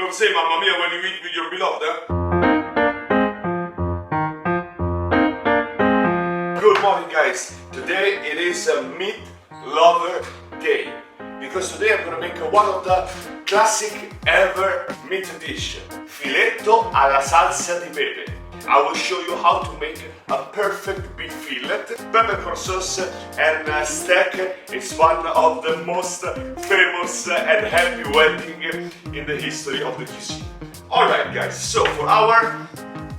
Don't say mamma mia when you eat with your beloved, eh? Good morning, guys. Today it is a meat lover day because today I'm gonna make one of the classic ever meat dish, filetto alla salsa di pepe. I will show you how to make a perfect beef fillet. Peppercorn sauce and steak is one of the most famous and happy wedding in the history of the cuisine. Alright guys, so for our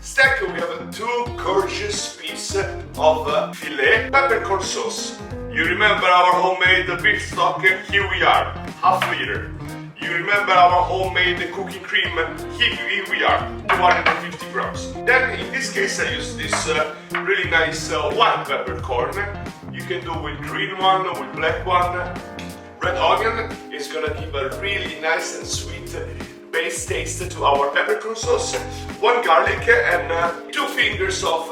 steak we have two gorgeous pieces of filet peppercorn sauce. You remember our homemade beef stock? Here we are, half liter. You remember our homemade cooking cream? Here we are, 250 grams. Then in this case I use this really nice white peppercorn. You can do with green one, with black one. Red onion is gonna give a really nice and sweet base taste to our peppercorn sauce. One garlic and 2 fingers of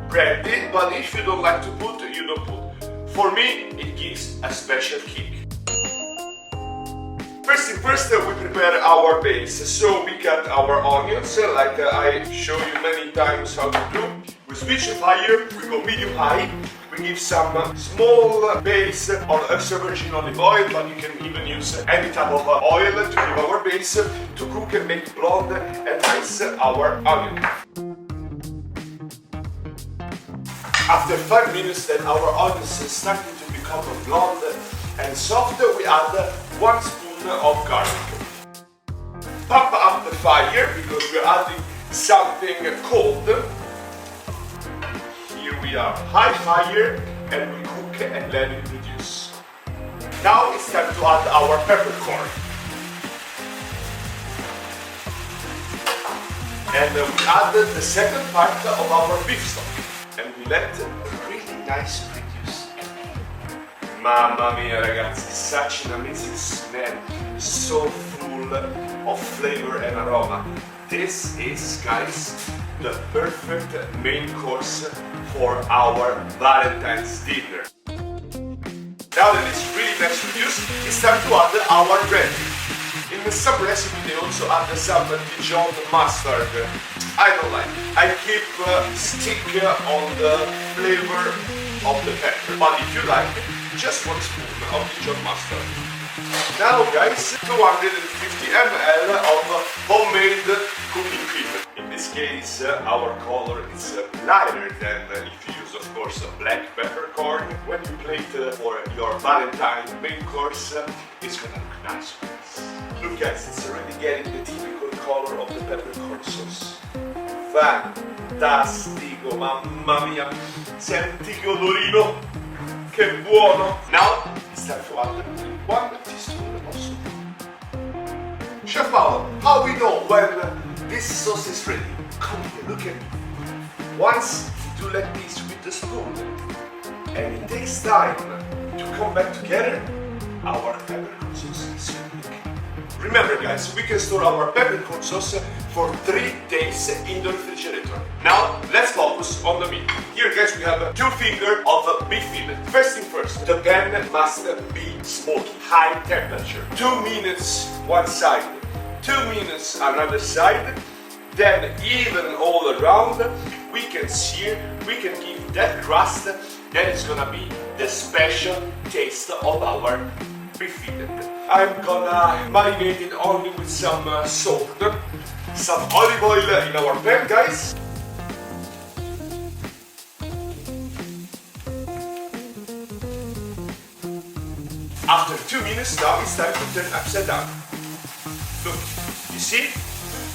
brandy, but if you don't like to put, you don't put. For me, it gives a special kick. First thing first, we prepare our base. So we cut our onions, like I show you many times how to do. We switch the fire, we go medium high. We give some small base of extra virgin olive oil, but you can even use any type of oil to give our base to cook and make blonde and nice our onion. After 5 minutes, then our onions is starting to become blonde and soft. We add 1 spoon of garlic. Pump up the fire because we're adding something cold. Here we are, high fire, and we cook and let it reduce. Now it's time to add our peppercorn. And we add the second part of our beef stock. And we let it really nice reduce. Mamma mia ragazzi, such an amazing smell, so full of flavor and aroma. This is, guys, the perfect main course for our Valentine's dinner. Now that it's really nice reduced, it's time to add our brandy. In some recipe they also add some Dijon mustard. I don't like. I keep stick on the flavor of the pepper, but if you like, just 1 spoon of Dijon mustard. Now guys, 250 ml of homemade cooking cream. In this case, our color is lighter than if you use, of course, black peppercorn. When you plate for your Valentine main course, it's gonna look nice. Look guys, it's already getting the typical color of the peppercorn sauce. Fantastico, mamma mia! Senti che odorino! Che buono! Now it's time to add 1 teaspoon of salt. Chef Paolo, how we know when this sauce is ready? Come here, look at me. Once you do like this with the spoon, and it takes time to come back together, our peppercorn sauce is ready. Remember guys, we can store our peppercorn sauce for 3 days in the refrigerator. Now, let's focus on the meat. Here guys, we have 2 fingers of beef fillet. First thing first, the pan must be smoky, high temperature. 2 minutes one side, 2 minutes another side, then even all around, we can sear, we can give that crust, that is gonna be the special taste of our beef fillet. I'm gonna marinate it only with some salt, some olive oil in our pan, guys. After 2 minutes, now it's time to turn upside down. Look, you see?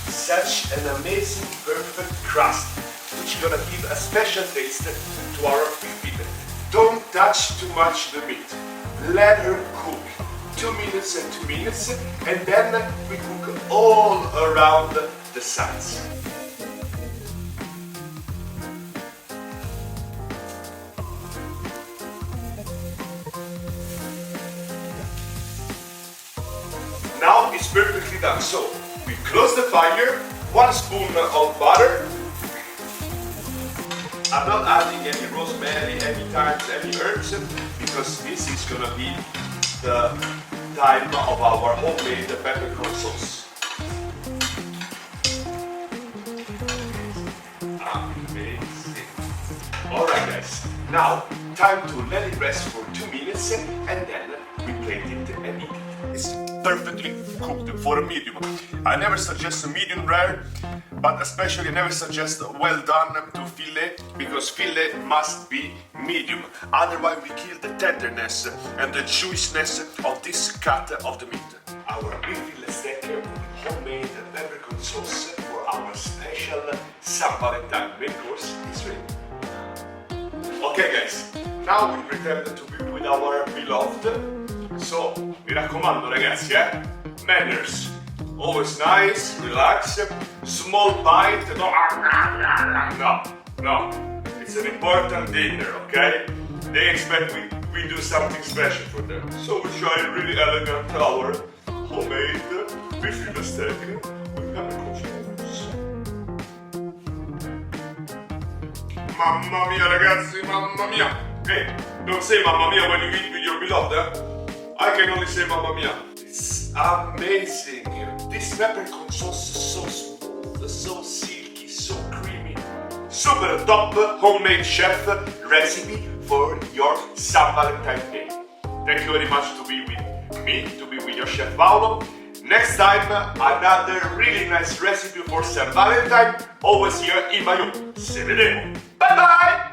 Such an amazing, perfect crust, which is gonna give a special taste to our beef fillet. Don't touch too much the meat. Let her cook. 2 minutes and 2 minutes, and then we cook all around the sides. Now it's perfectly done. So we close the fire, 1 spoon of butter. I'm not adding any rosemary, any thyme, any herbs, because this is gonna be the time of our homemade peppercorn sauce. Now, time to let it rest for 2 minutes and then we plate it and eat it. It's perfectly cooked for a medium. I never suggest a medium rare, but especially I never suggest well done to fillet because fillet must be medium. Otherwise we kill the tenderness and the juiciness of this cut of the meat. Our beef fillet steak with homemade peppercorn sauce for our special San Valentine main course is ready. Okay guys, now we pretend to be with our beloved. So, mi raccomando ragazzi, manners, always nice, relax, small bite, no, it's an important dinner, okay? They expect we do something special for them. So we try really elegant our homemade beef fillet steak with peppercorn sauce. Mamma mia ragazzi, mamma mia! Hey, don't say mamma mia when you eat with your beloved, I can only say mamma mia. It's amazing. This peppercorn sauce is so smooth, so silky, so creamy. Super top homemade chef recipe for your San Valentine Day. Thank you very much to be with me, to be with your chef Paolo. Next time, another really nice recipe for San Valentine. Always here in my home. Se vedremo. Bye bye!